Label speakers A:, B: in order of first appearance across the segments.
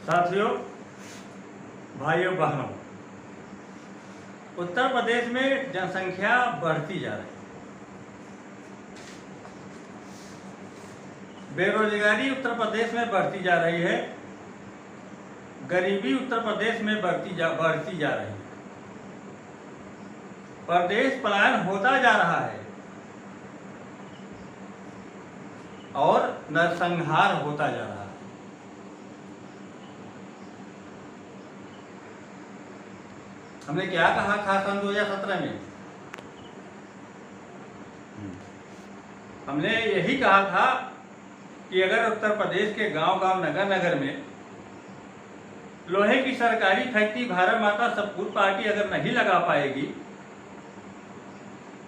A: साथियों, भाइयों बहनों, उत्तर प्रदेश में जनसंख्या बढ़ती जा रही है। बेरोजगारी उत्तर प्रदेश में बढ़ती जा रही है। गरीबी उत्तर प्रदेश में बढ़ती जा रही है। प्रदेश पलायन होता जा रहा है और नरसंहार होता जा रहा है। हमने क्या कहा था सन 2017 में? हमने यही कहा था कि अगर उत्तर प्रदेश के गांव-गांव, नगर-नगर में लोहे की सरकारी फैक्ट्री भारत माता सपूत पार्टी अगर नहीं लगा पाएगी,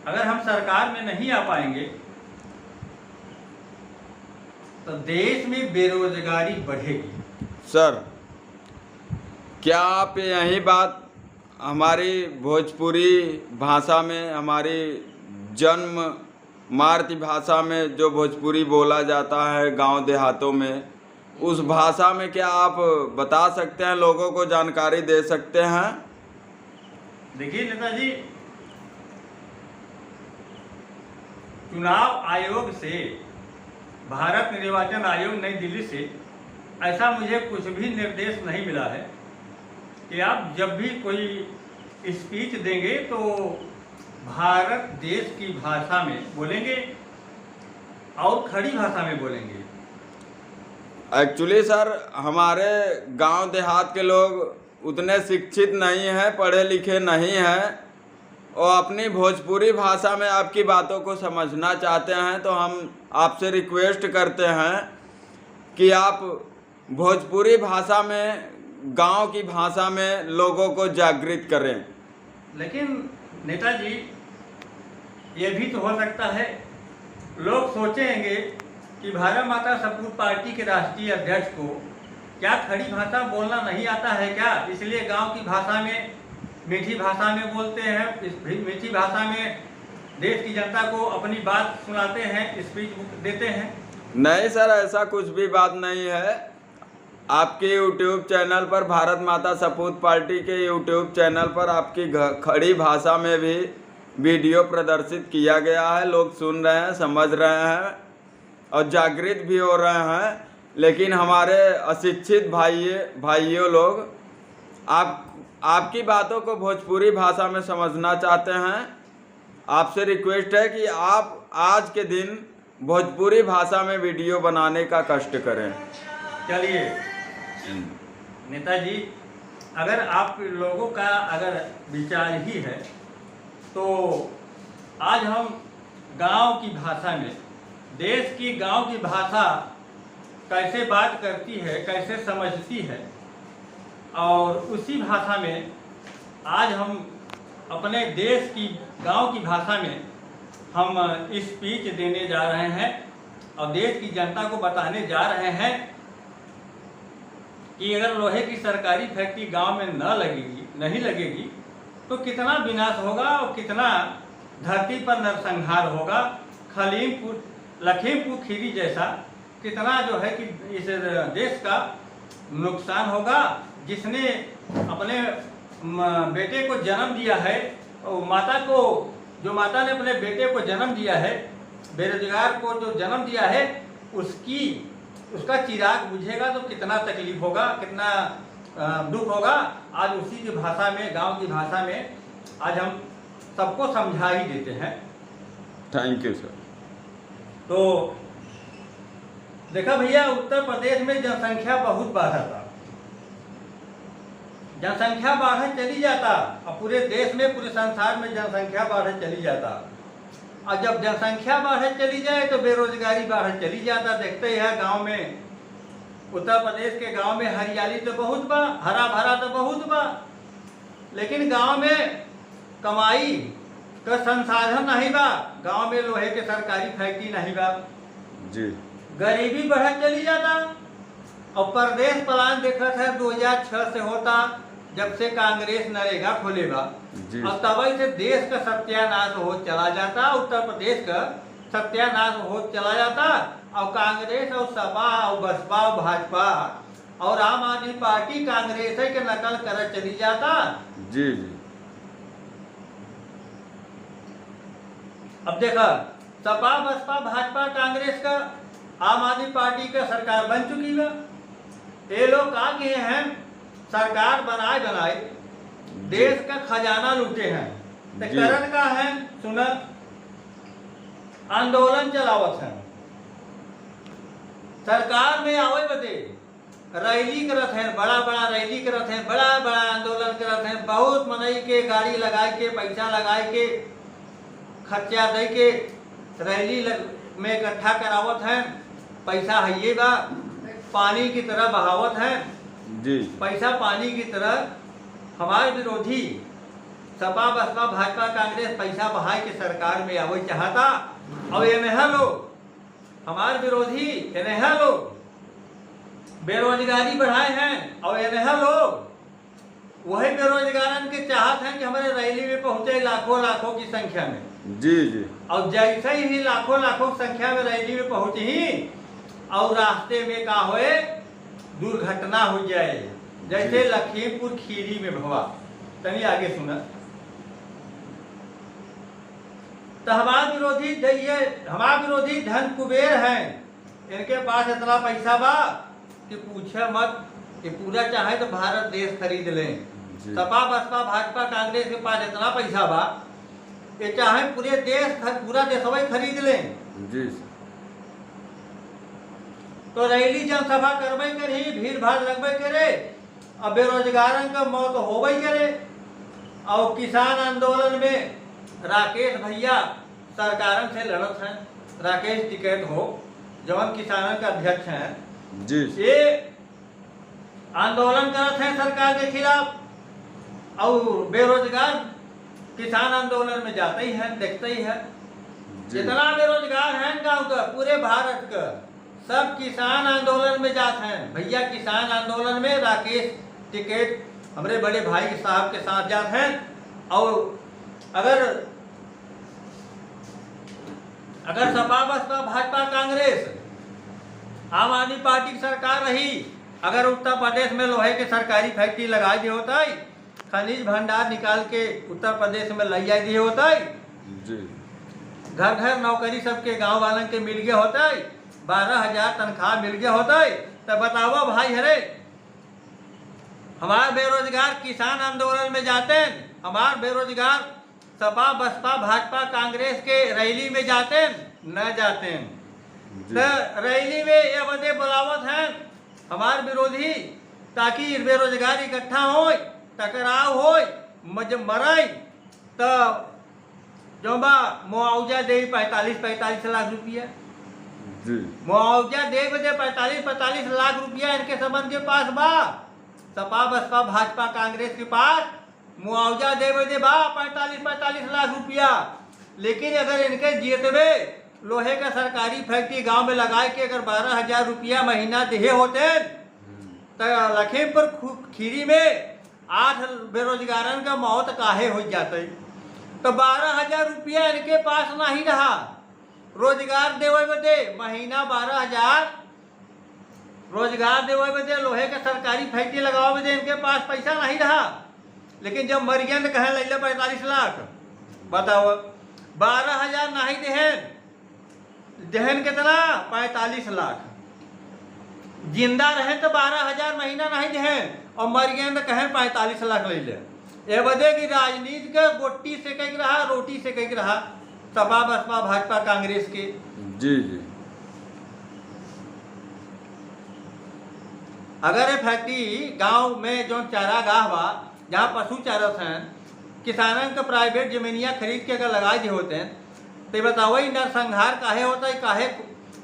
A: अगर हम सरकार में नहीं आ पाएंगे, तो देश में बेरोजगारी बढ़ेगी।
B: सर, क्या आप यही बात हमारी भोजपुरी भाषा में, हमारी जन्म मातृभाषा में जो भोजपुरी बोला जाता है गांव देहातों में, उस भाषा में क्या आप बता सकते हैं, लोगों को जानकारी दे सकते हैं?
A: देखिए नेताजी, चुनाव आयोग से, भारत निर्वाचन आयोग नई दिल्ली से ऐसा मुझे कुछ भी निर्देश नहीं मिला है कि आप जब भी कोई स्पीच देंगे तो भारत देश की भाषा में बोलेंगे और खड़ी भाषा में बोलेंगे।
B: एक्चुअली सर, हमारे गांव देहात के लोग उतने शिक्षित नहीं हैं, पढ़े लिखे नहीं हैं और अपनी भोजपुरी भाषा में आपकी बातों को समझना चाहते हैं, तो हम आपसे रिक्वेस्ट करते हैं कि आप भोजपुरी भाषा में, गांव की भाषा में लोगों को जागृत करें।
A: लेकिन नेताजी, ये भी तो हो सकता है लोग सोचेंगे कि भारत माता सपूत पार्टी के राष्ट्रीय अध्यक्ष को क्या खड़ी भाषा बोलना नहीं आता है क्या, इसलिए गांव की भाषा में, मीठी भाषा में बोलते हैं, इस मीठी भाषा में देश की जनता को अपनी बात सुनाते हैं, स्पीच देते हैं।
B: नहीं सर, ऐसा कुछ भी बात नहीं है। आपके YouTube चैनल पर, भारत माता सपूत पार्टी के YouTube चैनल पर आपकी खड़ी भाषा में भी वीडियो प्रदर्शित किया गया है। लोग सुन रहे हैं, समझ रहे हैं और जागृत भी हो रहे हैं। लेकिन हमारे अशिक्षित भाइयों लोग आपकी बातों को भोजपुरी भाषा में समझना चाहते हैं। आपसे रिक्वेस्ट है कि आप आज के दिन भोजपुरी भाषा में वीडियो बनाने का कष्ट करें।
A: चलिए नेताजी, अगर आप लोगों का अगर विचार ही है तो आज हम गांव की भाषा में, देश की गांव की भाषा कैसे बात करती है, कैसे समझती है, और उसी भाषा में आज हम अपने देश की गांव की भाषा में हम स्पीच देने जा रहे हैं और देश की जनता को बताने जा रहे हैं कि अगर लोहे की सरकारी फैक्ट्री गांव में नहीं लगेगी तो कितना विनाश होगा और कितना धरती पर नरसंहार होगा। लखीमपुर खीरी जैसा कितना जो है कि इस देश का नुकसान होगा। जिसने अपने बेटे को जन्म दिया है, और माता ने अपने बेटे को जन्म दिया है, बेरोजगार को जो जन्म दिया है, उसका चिराग बुझेगा तो कितना तकलीफ होगा, कितना दुख होगा। आज उसी की भाषा में, गांव की भाषा में आज हम सबको समझा ही देते हैं।
B: Thank you sir.
A: तो देखा भैया, उत्तर प्रदेश में जनसंख्या बहुत बढ़ा था, जनसंख्या बढ़ चली जाता और पूरे देश में, पूरे संसार में जनसंख्या बढ़ चली जाता। और जब जनसंख्या बढ़ चली जाए तो बेरोजगारी बढ़ चली जाता। देखते ही है गांव में, उत्तर प्रदेश के गांव में हरियाली तो बहुत बा, हरा भरा तो बहुत बा, लेकिन गांव में कमाई का संसाधन नहीं बा। गांव में लोहे के सरकारी फैक्ट्री नहीं बा
B: जी।
A: गरीबी बढ़ चली जाता और प्रदेश पलायन देखा था 2006 से होता, जब से कांग्रेस नरेगा खोलेगा, और तब से देश का सत्यानाश हो चला जाता, उत्तर प्रदेश का सत्यानाश हो चला जाता। और कांग्रेस और सपा और बसपा और भाजपा और आम आदमी पार्टी कांग्रेस के नकल कर चली जाता।
B: जी जी।
A: अब देखा, सपा बसपा भाजपा कांग्रेस का आम आदमी पार्टी का सरकार बन चुकी है। ये लोग का किए हैं, सरकार बनाए बनाए देश का खजाना लूटे हैं। तो
B: जी।
A: कारण का है सुना, आंदोलन चलावत है, सरकार में आवे बदे रैली करत है, बड़ा बड़ा रैली करत है, बड़ा बड़ा आंदोलन करत है, बहुत मनई के गाड़ी लगाए के पैसा लगाए के खर्चा दे के रैली में इकट्ठा करावत है। पैसा है ये बा पानी की तरह बहावत है
B: जी।
A: पैसा पानी की तरह। हमारे विरोधी सपा बसपा भाजपा कांग्रेस पैसा बहाए के सरकार में आवे चाहता। और ये नहीं लोग हमारे विरोधी, ये नहीं लोग बेरोजगारी बढ़ाए हैं। और ये नहीं लोग वही बेरोजगारन के चाहत हैं कि हमारे रैली में पहुंचे लाखों लाखों की संख्या में।
B: जी जी।
A: और जैसे ही लाखों लाखों संख्या में रैली में पहुंची और रास्ते में का होए दुर्घटना हो जाए, जैसे लखीमपुर खीरी में भवा। तभी आगे सुना, तो हमारा विरोधी धन कुबेर हैं, इनके पास इतना पैसा बा कि पूछे मत। ये पूरा चाहे तो भारत देश खरीद लें। सपा बसपा भाजपा कांग्रेस के पास इतना पैसा बा, ये चाहे पूरे देश पूरा देशवा खरीद लें।
B: जी।
A: तो रैली जनसभा करबे करी, भीड़ भाड़ लगबे करे, अब बेरोजगारन का मौत होबे करे। और किसान आंदोलन में राकेश भैया सरकारन से लड़त हैं, राकेश टिकैत हो जवन किसानन का अध्यक्ष हैं
B: जी।
A: ये आंदोलन करत हैं सरकार के खिलाफ। और बेरोजगार किसान आंदोलन में जाते ही हैं, देखते ही हैं। जितना बेरोजगार हैं गांव का, पूरे भारत का सब किसान आंदोलन में जाते हैं। भैया किसान आंदोलन में राकेश टिकैत हमारे बड़े भाई साहब के साथ जाते हैं। और अगर सपा बसपा भाजपा कांग्रेस आम आदमी पार्टी की सरकार रही, अगर उत्तर प्रदेश में लोहे के सरकारी फैक्ट्री लगा दी होता है, खनिज भंडार निकाल के उत्तर प्रदेश में ले जाए दिए होता है, घर घर नौकरी सबके गांव वालन के मिल गया होता है, 12,000 तनख्वाह मिल गया होता है, तो बताओ भाई हरे हमारे बेरोजगार किसान आंदोलन में जाते हैं, हमारे बेरोजगार सपा बसपा भाजपा कांग्रेस के रैली में जाते हैं न जाते हैं। तो रैली में ये बदे बुलावत हैं हमारे विरोधी, ताकि बेरोजगार इकट्ठा हो, टकराव हो, मराई तो जो बा मुआवजा दे 45 लाख रुपया। मुआवजा दे बदे 45 लाख रुपया इनके संबंध के पास बा। सपा बसपा भाजपा कांग्रेस के पास मुआवजा दे बदे बा 45 लाख रुपया। लेकिन अगर इनके जीतवे लोहे का सरकारी फैक्ट्री गांव में लगाए के अगर 12,000 रुपया महीना दिए होते तो लखीमपुर खीरी में 8 बेरोजगारन का मौत काहे हो जाते। तो 12,000 रुपया इनके पास नहीं रहा रोजगार देवे बदे, महीना 12,000 रोजगार देवे बदे, लोहे का सरकारी फैक्ट्री लगावे बदे इनके पास पैसा नहीं रहा। लेकिन जब मरियन कहे ले 45 लाख, बताओ 12,000 नहीं देहन कितना 45 लाख, जिंदा रहे तो 12,000 महीना नहीं देहन, और मरियन कहे 45 लाख ले ले। ये बदे की राजनीति का गोटी से कहीं रहा, रोटी से कहीं रहा सपा बसपा भाजपा कांग्रेस के।
B: जी जी।
A: अगर ये फैक्ट्री गांव में जो चारागाह बा जहाँ पशु चारत हैं, किसानन का प्राइवेट जमीनिया खरीद के अगर लगा दिए होते हैं तो बताओ नरसंहार काहे होता है, काहे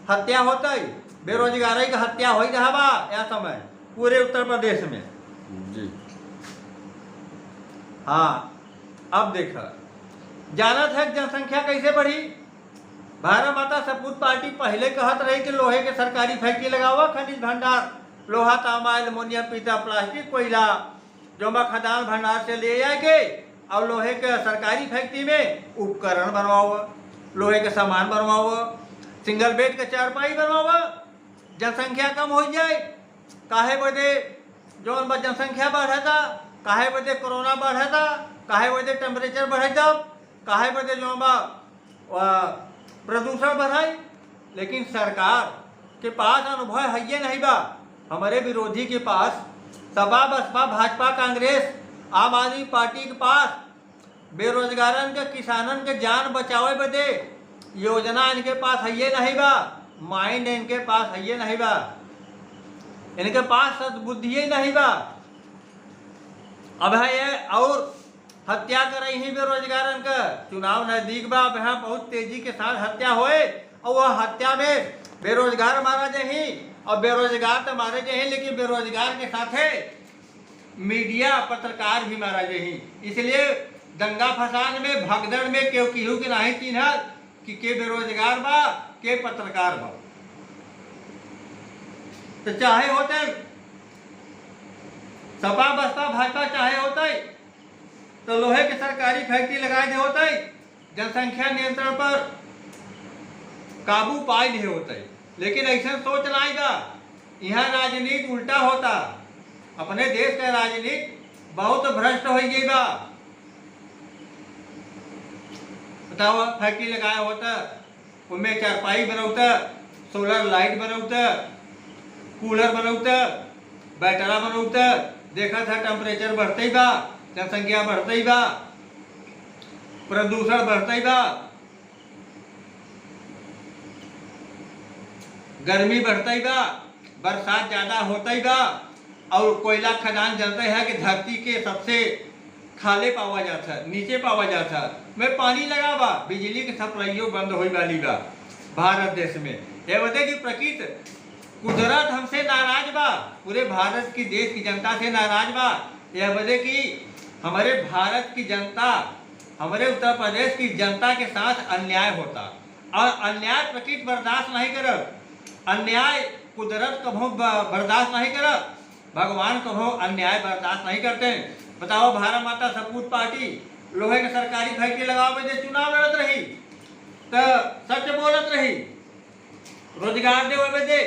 A: हत्या होता है, बेरोजगारी का हत्या हो ही रहा बा यह समय पूरे उत्तर प्रदेश में।
B: जी।
A: हाँ, अब देखा जानत है जनसंख्या कैसे बढ़ी। भारत माता सपूत पार्टी पहले कहत रही कि लोहे के सरकारी फैक्ट्री लगावा, खनिज भंडार लोहा तांबा एल्युमिनियम पीतल प्लास्टिक कोयला जो खदान भंडार से ले जाके और लोहे के सरकारी फैक्ट्री में उपकरण बनवाओ, लोहे के सामान बनवाओ, सिंगल बेड का चारपाई बनवावा, जनसंख्या कम हो जाए। काहे बदे जौन बा जनसंख्या बढ़ता, काहे बदे कोरोना बढ़ता, काहे बदे टेम्परेचर बढ़ता, काहे बदे जौन बा प्रदूषण बढ़ाई। लेकिन सरकार के पास अनुभव है ये नहीं बा। हमारे विरोधी के पास सपा बसपा भाजपा कांग्रेस आम आदमी पार्टी के पास बेरोजगारन के किसानन के जान बचावे बदे योजना इनके पास है ये नहीं बा, माइंड इनके पास है ये नहीं बा, इनके पास सद्बुद्धि ही नहीं बा। अब है ये और हत्या कर रही ही बेरोजगारन का। चुनाव नजदीक बा, अब यहाँ बहुत तेजी के साथ हत्या होए और वह हत्या में बेरोजगार मारा जाही और बेरोजगार तो मारे जाही, लेकिन बेरोजगार के साथ मीडिया पत्रकार भी मारा जाही। इसलिए दंगा फसाद में भगदड़ में केहू केहू के नहीं चिन्ह कि के बेरोजगार बा के पत्रकार बा। तो चाहे होते सपा बसपा भाजपा चाहे होते तो लोहे की सरकारी फैक्ट्री लगाए दे होते, जनसंख्या नियंत्रण पर काबू पाए दे होते। लेकिन ऐसा सोच नहीं बा। यहाँ राजनीति उल्टा होता। अपने देश का राजनीति बहुत भ्रष्ट हो गई बा। बताओ, फैक्ट्री लगाया होता, उनमें चारपाई बनौता, सोलर लाइट बनौता, कूलर बनौता, बैटरा बनौता, देखा था टेम्परेचर बढ़ते ही बा, जनसंख्या बढ़ते ही बा, प्रदूषण बढ़ते ही बा, गर्मी बढ़ता ही बा, बरसात ज्यादा होता ही बा, और कोयला खदान जानते हैं कि धरती के सबसे खाले पावा जाता है, नीचे पावा जाता है, में पानी लगा बा, बिजली की सप्लाइयों बंद होई वाली बा भारत देश में। ये बता कि प्रकृति कुदरत हमसे नाराज बा, पूरे भारत की देश की जनता से नाराज बा। यह बता कि हमारे भारत की जनता, हमारे उत्तर प्रदेश की जनता के साथ अन्याय होता और अन्याय प्रकृति बर्दाश्त नहीं करब, अन्याय कुदरत कभो बर्दाश्त नहीं करब, भगवान कभो अन्याय बर्दाश्त नहीं करते। बताओ, भारत माता सपूत पार्टी लोहे के सरकारी फैक्ट्री लगावे दे चुनाव लड़त रही तो सच बोलत रही, रोजगार दे दे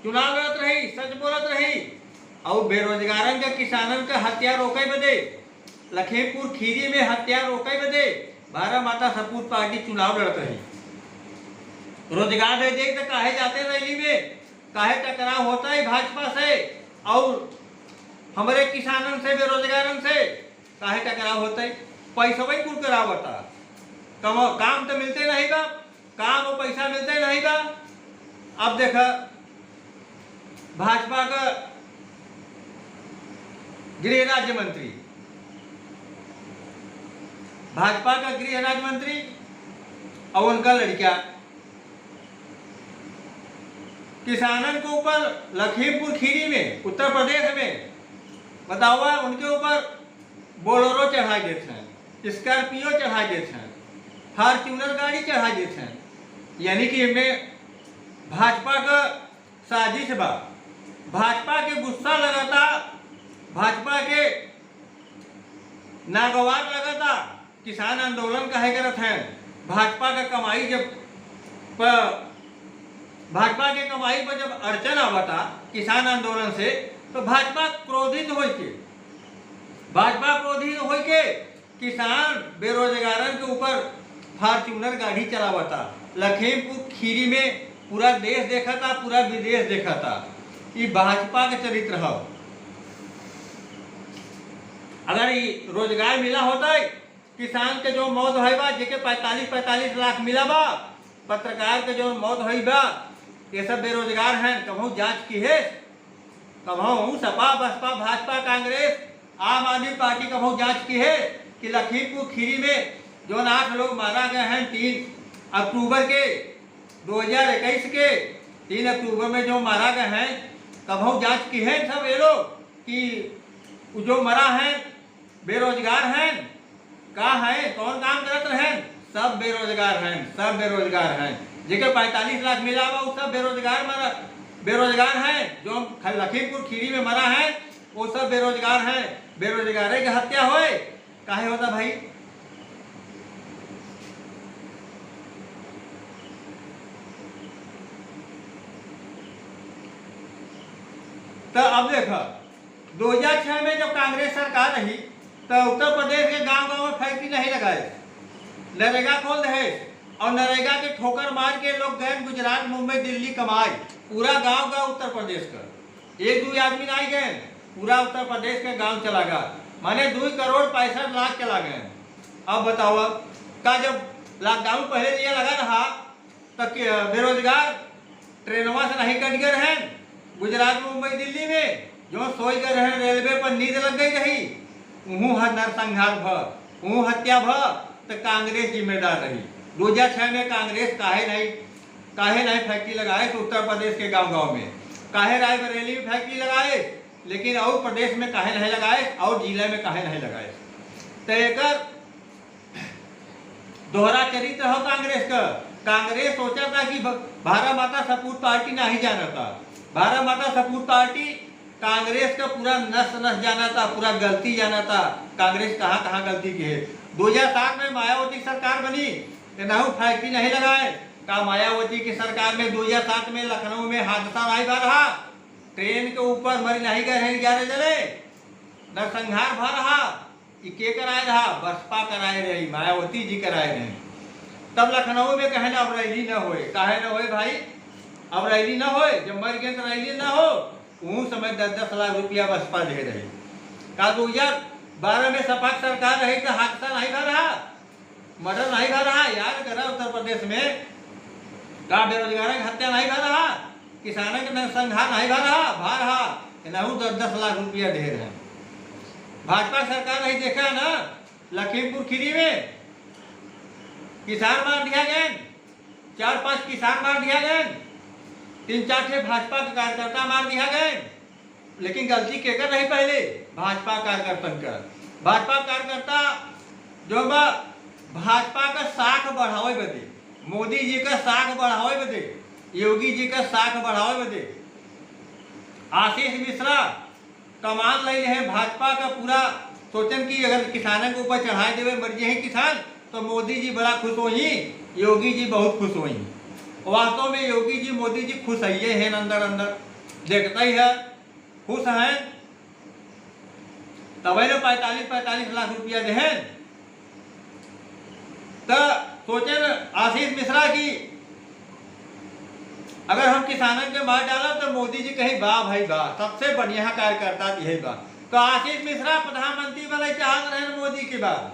A: चुनाव लड़त रही, सच बोलत रही, और बेरोजगारन के किसानन के हत्या रोके बदे, लखीमपुर खीरी में हत्या रोके बदे भारत माता सपूत पार्टी चुनाव लड़त रही। रोजगार दे दे तो काहे जाते रैली में, काहे टकराव होता है भाजपा से और हमारे किसानन से, बेरोजगारन से काहे टकराव होता है। पैसा वही कुल करावता, काम तो मिलते नहीं बा, काम और पैसा मिलते नहीं बा। अब देखा भाजपा का गृह राज्य मंत्री, भाजपा का गृह राज्य मंत्री और उनका लड़का किसानन के ऊपर लखीमपुर खीरी में उत्तर प्रदेश में बतावा, उनके ऊपर बोलेरो चढ़ा देते हैं, स्कॉर्पियो चढ़ा देते हैं, फॉर्च्यूनर गाड़ी चढ़ा देते हैं। यानी कि इनमें भाजपा का साजिश बा, भाजपा के गुस्सा लगाता, भाजपा के नागवार लगाता। किसान आंदोलन काहे करत हैं? भाजपा का कमाई जब भाजपा के कमाई पर जब अड़चन आवता किसान आंदोलन से, तो भाजपा क्रोधित हो के किसान बेरोजगारन के ऊपर फॉर्च्यूनर गाड़ी चलावता। लखीमपुर खीरी में पूरा देश देखा था, पूरा विदेश देखा था। ये भाजपा के चरित्र है। अगर ये रोजगार मिला होता है, किसान के जो मौत हुई बा, जेके 45 लाख मिला बा, पत्रकार के जो मौत हुई बा, ये सब बेरोजगार हैं। कभू जांच की है, कभू सपा बसपा भाजपा कांग्रेस आम आदमी पार्टी कभू जांच की है कि लखीमपुर खीरी में जो 8 लोग मारा गए हैं 3 अक्टूबर के 2021 के 3 अक्टूबर में जो मारा गए हैं, कभू जांच की है सब ये लोग कि जो मरा है बेरोजगार हैं, का है, कौन काम करते हैं? सब बेरोजगार हैं, सब बेरोजगार हैं। जेके 45 लाख मिला हुआ वो सब बेरोजगार हैं। जो लखीमपुर खीरी में मरा है वो सब बेरोजगार हैं। बेरोजगारी की हत्या होए काहे होता भाई? तो अब देखो 2006 में जब कांग्रेस सरकार रही तो उत्तर प्रदेश के गांव गांव में फैक्ट्री नहीं लगाए, नरेगा खोल रहे और नरेगा के ठोकर मार के लोग गए गुजरात मुंबई दिल्ली कमाए। पूरा गांव का उत्तर प्रदेश का 1-2 आदमी नहीं गए, पूरा उत्तर प्रदेश के गांव चला गया, माने 2 करोड़ 65 लाख चला गए। अब बताओ का जब लॉकडाउन पहले दिया लगा रहा तो बेरोजगार ट्रेनों से नहीं कट गए हैं गुजरात मुंबई दिल्ली में, जो सोच गए रहे रेलवे पर नींद लग गई रही, वह नरसंहार भ वह हत्या भ तो कांग्रेस जिम्मेदार रही। 2006 में कांग्रेस काहे नहीं फैक्ट्री लगाए तो उत्तर प्रदेश के गांव गांव में, काहे रायबरेली में फैक्ट्री लगाए लेकिन और प्रदेश में काहे नहीं लगाए और जिले में काहे नहीं लगाए। तो एक दोहरा चरित्र हो कांग्रेस का। कांग्रेस सोचा था कि भारत माता सपूत पार्टी नहीं जाना था, भारत माता सपूत पार्टी कांग्रेस का पूरा नस नस जाना था, पूरा गलती जाना था कांग्रेस कहाँ कहाँ गलती की है। 2007 में मायावती सरकार बनी तो फैक्ट्री नहीं लगाए, का मायावती की सरकार में 2007 में लखनऊ में हादसा नहीं भा रहा, ट्रेन के ऊपर मर नहीं गए हैं 11 जने, नरसंहार भा रहा, के कराए रहा, बसपा कराए रही, मायावती जी कराए रहे। तब लखनऊ में कहे ना अब रैली न होए, काहे न होए भाई, अब रैली न होए, जब मर गए तो रैली न हो, वो समय 10-10 लाख रुपया बसपा दे रही। का 2012 में सपा सरकार रही तो हादसा नहीं भा रहा, मर्डर नहीं भा रहा, याद करा उत्तर प्रदेश में का बेरोजगारों की हत्या नहीं भा रहा, किसानों के नरसंहार नहीं भा रहा, 10-10 लाख रुपया दे रहे हैं। भाजपा सरकार नहीं देखा ना, लखीमपुर खीरी में किसान मार दिया गए, 4-5 किसान मार दिया गए, 3-4 भाजपा के कार्यकर्ता मार दिया गए, लेकिन गलती के कर रही पहले भाजपा कार्यकर्ता का। भाजपा कार्यकर्ता जो भाजपा का साख बढ़ावे बदे, मोदी जी का साख बढ़ावे बदे, योगी जी का साख बढ़ावे बदे आशीष मिश्रा कमान ले रहे भाजपा का पूरा सोचन की अगर किसानों के ऊपर चढ़ाए देवे मर जाए किसान तो मोदी जी बड़ा खुश होई, योगी जी बहुत खुश होई। वास्तव में योगी जी मोदी जी खुश है अंदर अंदर देखता ही है, खुश हैं तभी ना 45 लाख रुपया दे। तो सोचे आशीष मिश्रा की अगर हम किसानों के मार डाला तो मोदी जी कहीं वाह भाई वाह, सबसे बढ़िया कार्यकर्ता यही बा। तो आशीष मिश्रा प्रधानमंत्री बने चाहत रहे मोदी के बाद,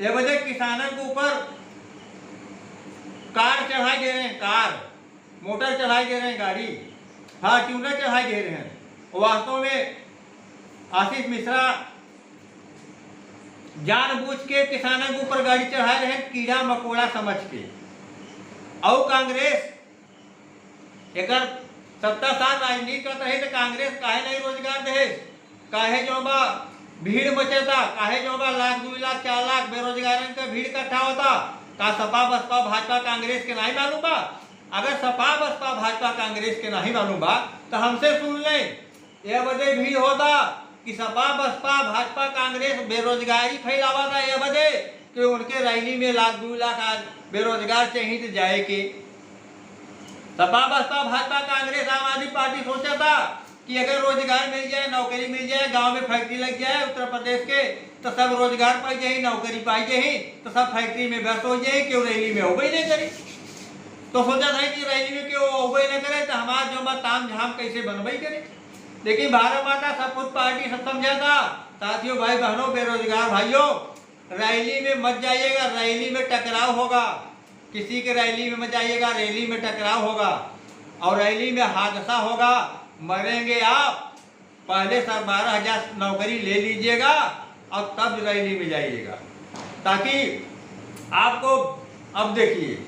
A: ये वजह किसानों के ऊपर कार चढ़ाई दे रहे हैं, कार मोटर चढ़ाई दे रहे हैं, गाड़ी फॉर्च्यूनर चढ़ाई दे रहे हैं। वास्तव में आशीष मिश्रा जानबूझ के किसानों के ऊपर गाड़ी चढ़ा रहे हैं कीड़ा मकोड़ा समझ के। और कांग्रेस एक 70 साल राजनीति करता है तो कांग्रेस काहे नहीं रोजगार दे, काहे जो बा भीड़ मचेता, काहे जो बा 1 लाख 2 लाख 4 लाख बेरोजगारों का भीड़ इकट्ठा होता, का सपा बसपा भाजपा कांग्रेस के नहीं मालूम बा? अगर सपा बसपा भाजपा कांग्रेस के नहीं मालूम बा तो हमसे सुन लें, यह वजह भीड़ होता कि सपा बसपा भाजपा कांग्रेस बेरोजगारी फैलावा था, यह वजह कि उनके रैली में 1 लाख 2 लाख बेरोजगार चाहिए तो जाए के। सपा बसपा भाजपा कांग्रेस आम आदमी पार्टी सोचा था कि अगर रोजगार मिल जाए, नौकरी मिल जाए, गांव में फैक्ट्री लग जाए उत्तर प्रदेश के तो सब रोजगार पाई जाए, नौकरी पाई जाए तो सब फैक्ट्री में व्यस्त हो जाए, क्यों रैली में होबे नहीं करे। तो सोचा था कि रैली में क्यों होबे न करे तो हमारा जो ताम झाम कैसे बनबई करे। लेकिन भारत माता सपूत पार्टी सब समझा था। साथियों भाई बहनों बेरोजगार भाइयों, रैली में मत जाइएगा, रैली में टकराव होगा, किसी के रैली में मत जाइएगा, रैली में टकराव होगा और रैली में हादसा होगा, मरेंगे आप। पहले 12,000 नौकरी ले लीजिएगा और तब रैली में जाइएगा, ताकि आपको अब देखिए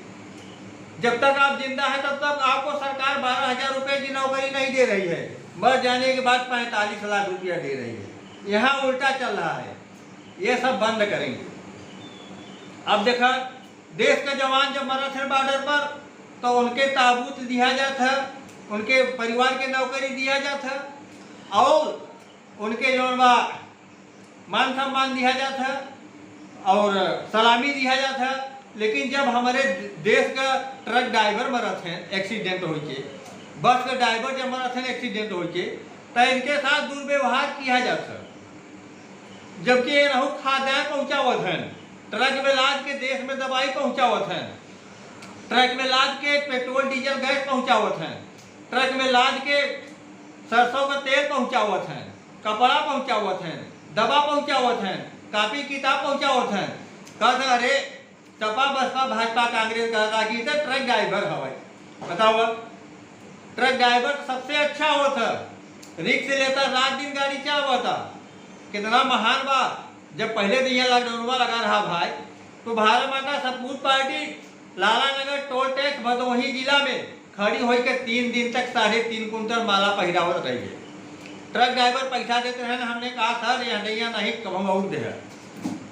A: जब तक आप जिंदा है तब तक आपको सरकार 12,000 रुपये की नौकरी नहीं दे रही है, मर जाने के बाद 45 लाख रुपया दे रही है। यहाँ उल्टा चल रहा है, ये सब बंद करेंगे। अब देखा देश के जवान जब मरा थे बॉर्डर पर तो उनके ताबूत दिया जाता, उनके परिवार के नौकरी दिया जाता और उनके जो मान सम्मान दिया जाता और सलामी दिया जाता। लेकिन जब हमारे देश का ट्रक ड्राइवर मरा थे एक्सीडेंट हो के, बस का ड्राइवर जब मरा थे एक्सीडेंट हो के, तो इनके साथ दुर्व्यवहार किया जाता है, जबकि ये रहू खाद्यान्न पहुंचावत हैं, ट्रक में लाद के देश में दवाई पहुंचावत हैं, ट्रक में लाद के पेट्रोल डीजल गैस पहुंचावत हैं, ट्रक में लाद के सरसों का तेल पहुंचावत हैं, कपड़ा पहुंचावत हैं, दवा पहुंचावत हैं, कापी किताब पहुंचावत हैं। कहते अरे सपा बसपा भाजपा कांग्रेस कहता कि तो ट्रक ड्राइवर हवा, बताओ ट्रक ड्राइवर सबसे अच्छा होता, रिक्स लेता, रात दिन गाड़ी चलावता, कितना महान बा। जब पहले दिन लॉकडाउन लगा रहा भाई, तो भारत माता सपूत पार्टी लाला नगर टोल टैक्स भदोही जिला में खड़ी होकर के 3 दिन तक 3.5 कुंटल माला पहिरावत रही है। ट्रक ड्राइवर पैसा देते हैं, हमने कहा सर यहाँ नहीं कम बहुत दे,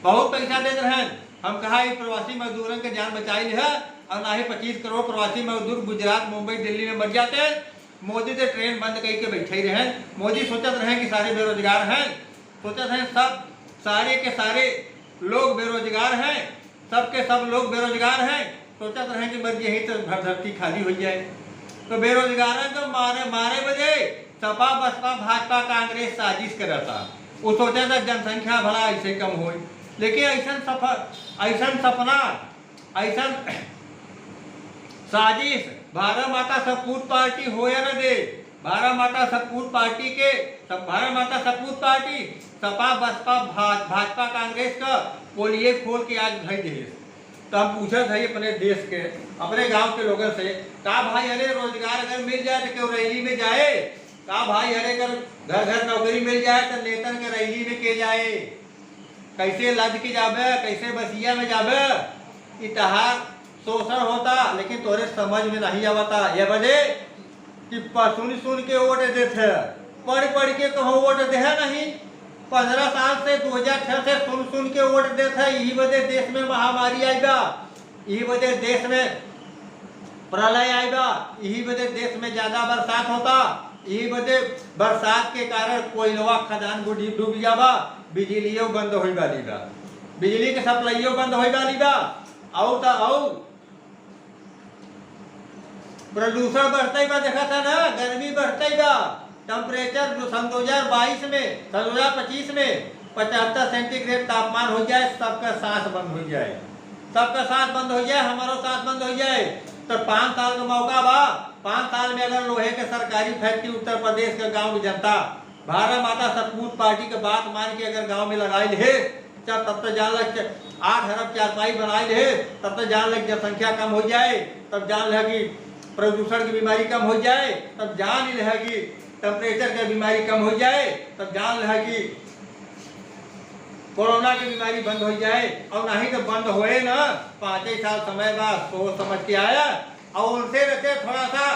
A: बहुत पैसा देते हैं। हम कहा ये प्रवासी मजदूरों के जान बचाई है, और ना ही 25 करोड़ प्रवासी मजदूर गुजरात मुंबई दिल्ली में मर जाते हैं। मोदी से ट्रेन बंद करके बैठे रहे, मोदी सोचते रहे कि सारे बेरोजगार हैं, सोचते हैं सब सारे के सारे लोग बेरोजगार हैं, सब के सब लोग बेरोजगार हैं, सोचते रहे कि मर यही तो धरती खाली हो जाए। तो बेरोजगारों को मारे बजे सपा बसपा भाजपा कांग्रेस साजिश करता, वो सोचा था जनसंख्या भला ऐसे कम हो, लेकिन ऐसा सपना ऐसा साजिश भारत माता सपूत पार्टी हो या न दे। भारत माता सपूत पार्टी के भारत माता सपूत पार्टी सपा बसपा भाजपा कांग्रेस का पोलिए खोल के आज भाई दे। तो हम पूछा था अपने देश के अपने गांव के लोगों से, कहा भाई अरे रोजगार अगर मिल जाए तो क्यों रैली में जाए, कहा भाई अरे अगर घर घर नौकरी मिल जाए तो नेतन के रैली में के जाए, कैसे लद के जाबे, कैसे बसिया में जाबे, इतिहास शोषण होता, लेकिन तोरे समझ में नहीं आवता। ये बजे कि सुन के वोट देते, पढ़ के कहो वोट दे नहीं। 15 साल से 2006 से सुन के वोट देते, यही वजह देश में महामारी आएगा, यही वजह देश में प्रलय आएगा, यही वजह देश में ज्यादा बरसात होता, यही वजह बरसात के कारण कोयलवा खदान डूब जावा, बिजलियों बंद हो वाली बा, बिजली के सप्लाइयों बंद हो वाली बा, और प्रदूषण बढ़ता ही बा, देखा था ना, गर्मी बढ़ता ही बा, टेम्परेचर 2022 में 2025 में 75 सेंटीग्रेड तापमान हो जाए, सबका सांस बंद हो जाए, सबका सांस बंद हो जाए, हमारा सांस बंद हो जाए। तो 5 साल का मौका बा, 5 साल में अगर लोहे के सरकारी फैक्ट्री उत्तर प्रदेश के गांव की जनता भारत माता सपूत पार्टी के बात मान के अगर गांव में लगाई ले, तब तो जान लग 8 अरब चारपाई बनाई ले, तब तो जान लग जनसंख्या कम हो जाए, तब जान लगी प्रदूषण की बीमारी कम हो जाए, तब जान लगी टेम्परेचर की बीमारी कम हो जाए, तब जान लगी कोरोना की बीमारी बंद हो जाए। और नहीं तो बंद होए ना, 5 साल समय बाद सोच समझ के आया, और उनसे रहते थोड़ा सा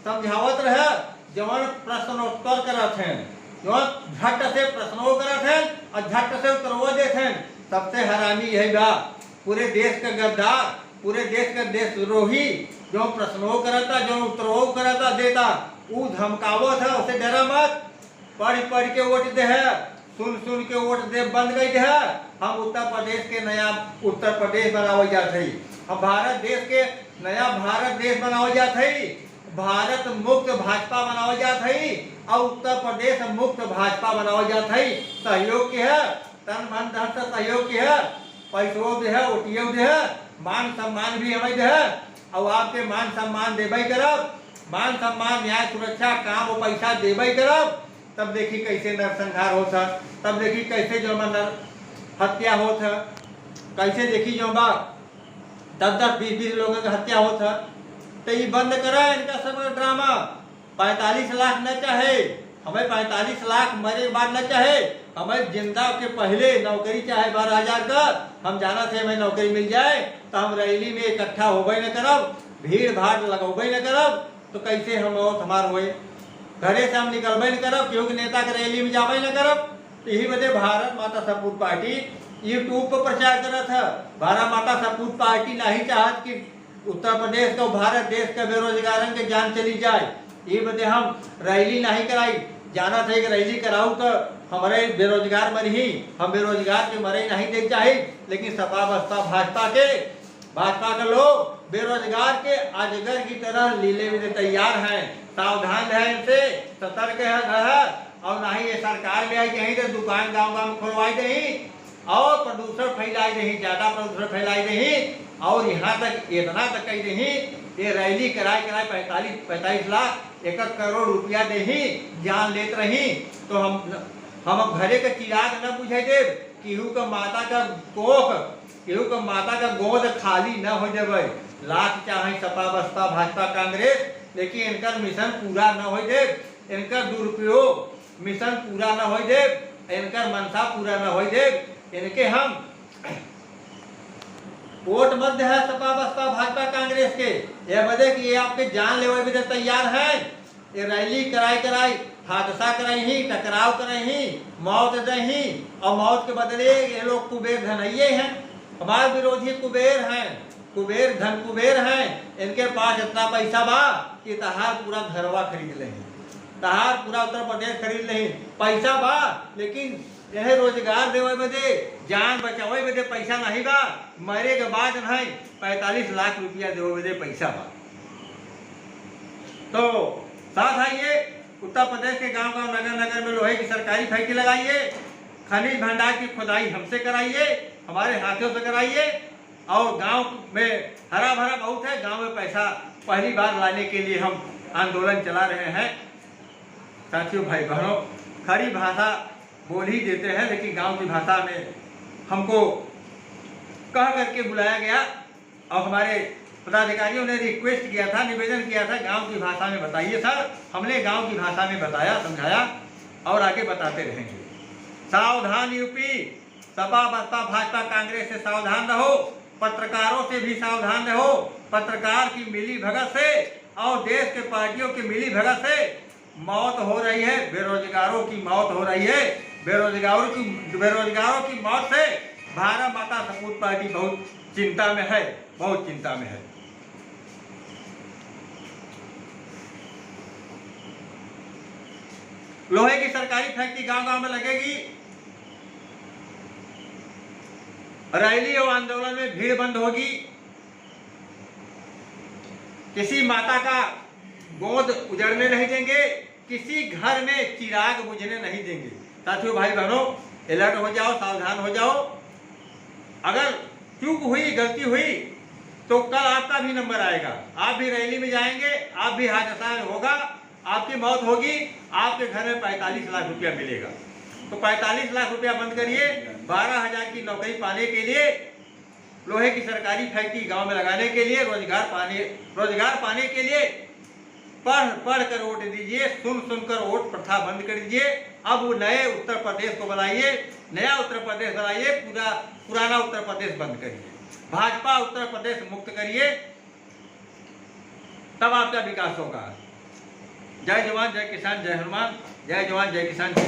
A: समझावत रहे, जवन प्रश्नोत्तर करत हैं, जो झट से प्रश्नों करत हैं और झट से उत्तरवा देते हैं। सबसे हरामी यही बा, पूरे देश का गद्दार, पूरे देश का देशद्रोही जो प्रश्नों करता, जो उत्तरवो करता देता, वो धमकावत है, उसे डरा मत, पढ़ के वोट दे है, सुन के वोट दे बंद गई है। हम उत्तर प्रदेश के नया उत्तर प्रदेश बनावल जात है, हम भारत देश के नया भारत देश बनावल जात है, भारत मुक्त भाजपा बनावल जात है, और उत्तर प्रदेश मुक्त भाजपा बनावल जात है। सहयोग के है, तन मन धन से सहयोग के है, पैसों दे है, ओटियो दे है, मान सम्मान भी हमें दे है, और आपके मान सम्मान देवे करब, मान सम्मान न्याय सुरक्षा काम और पैसा देवे करब, तब देखी कैसे नरसंहार होता, तब देखी कैसे जो नर हत्या होता, कैसे देखी जो 10-20 लोगों की हत्या होता। तो ये बंद करा इनका सब ड्रामा। 45 लाख न चाहे हमें, 45 लाख मरे बाद न चाहे हमें, जिंदा के पहले नौकरी चाहे 12,000 का, हम जाना थे हमें नौकरी मिल जाए तो हम रैली में इकट्ठा होबे न करब, भीड़ भाड़ लगोबे न करब, तो कैसे हम और हमार हुए, घरे से हम निकलबे न करब, क्योंकि नेता के रैली में जाबे न करब। तो यही वजह भारत माता सपूत पार्टी यूट्यूब पर प्रचार करत है। भारत माता सपूत पार्टी नहीं चाहत कि उत्तर प्रदेश को भारत देश के बेरोजगारों के जान चली जाए, ये वजह हम रैली नहीं कराई, जाना था कि रैली कराऊँ तो हमारे बेरोजगार मर ही, हम बेरोजगार के मरे नहीं देख चाहे, लेकिन सपा बसपा भाजपा के लोग बेरोजगार के अजगर की तरह लीले में तैयार हैं। सावधान है, इनसे सतर्क है, और ना ही ये सरकार में आई कहीं तो दुकान गांव गांव में खुलवाई दही और प्रदूषण फैलाई दही, ज़्यादा प्रदूषण फैलाई दही। और यहाँ तक इतना तक कही दही ये रैली कराए 45 लाख 1 करोड़ रुपया दही जान लेत रही। तो हम घरे का चिराग न बुझे देव, केहू का माता का कोख, केहू का माता का गोद खाली न हो जाए। लाख चाहे सपा बसपा भाजपा कांग्रेस, लेकिन इनका मिशन पूरा न हो दे, इनका दुरुपयोग मिशन पूरा न हो दे, इनका मनसा पूरा न हो दे। इनके हम वोट मत है सपा बसपा भाजपा कांग्रेस के, ये बदे कि ये आपके जान लेवे भी तैयार हैं। ये रैली कराई हादसा कराई ही, टकराव कराई ही, मौत दही, और मौत के बदले ये लोग कुबेर धनइये हैं, हमारे विरोधी कुबेर हैं, कुबेर धन कुबेर हैं। इनके पास इतना पैसा बा कि तहार पूरा घरवा खरीद लें, तहार पूरा उत्तर प्रदेश खरीद लें, पैसा बा लेकिन यह रोजगार देवे बदे, जान बचावे बदे पैसा नहीं बा, मरे के बाद नहीं 45 लाख रुपया देवे बदे पैसा बा। तो साथ आइए उत्तर प्रदेश के गांव गांव नगर नगर में लोहे की सरकारी फैक्ट्री लगाइए, खनिज भंडार की खुदाई हमसे कराइए, हमारे हाथों से कराइए। और गांव में हरा भरा बहुत है, गांव में पैसा पहली बार लाने के लिए हम आंदोलन चला रहे हैं। साथियों भाई बहनों, खरी भाषा बोल ही देते हैं, लेकिन गांव की भाषा में हमको कह करके बुलाया गया और हमारे पदाधिकारियों ने रिक्वेस्ट किया था, निवेदन किया था, गांव की भाषा में बताइए सर। हमने गांव की भाषा में बताया, समझाया और आगे बताते रहेंगे। सावधान यूपी, सपा बसपा भाजपा कांग्रेस से सावधान रहो, पत्रकारों से भी सावधान रहो। पत्रकार की मिली भगत से और देश के पार्टियों की मिली भगत से मौत हो रही है, बेरोजगारों की मौत हो रही है। बेरोजगारों की मौत से भारत माता सपूत पार्टी बहुत चिंता में है, बहुत चिंता में है। लोहे की सरकारी फैक्ट्री गांव गांव में लगेगी, रैली और आंदोलन में भीड़ बंद होगी, किसी माता का गोद उजड़ने नहीं देंगे, किसी घर में चिराग बुझने नहीं देंगे। साथियों भाई बहनों, अलर्ट हो जाओ, सावधान हो जाओ। अगर चूक हुई, गलती हुई तो कल आपका भी नंबर आएगा, आप भी रैली में जाएंगे, आप भी हादसा होगा, आपकी मौत होगी, आपके घर में 45 लाख रुपया मिलेगा। तो 45 लाख रुपया बंद करिए, 12,000 की नौकरी पाने के लिए, लोहे की सरकारी फैक्ट्री गांव में लगाने के लिए, रोजगार पाने के लिए पढ़ कर वोट दीजिए, सुन कर वोट प्रथा बंद कर दीजिए। अब वो नए उत्तर प्रदेश को बनाइए, नया उत्तर प्रदेश बनाइए, पुराना उत्तर प्रदेश बंद करिए, भाजपा उत्तर प्रदेश मुक्त करिए, तब आपका विकास होगा। जय जवान जय किसान जय हनुमान, जय जवान जय किसान जय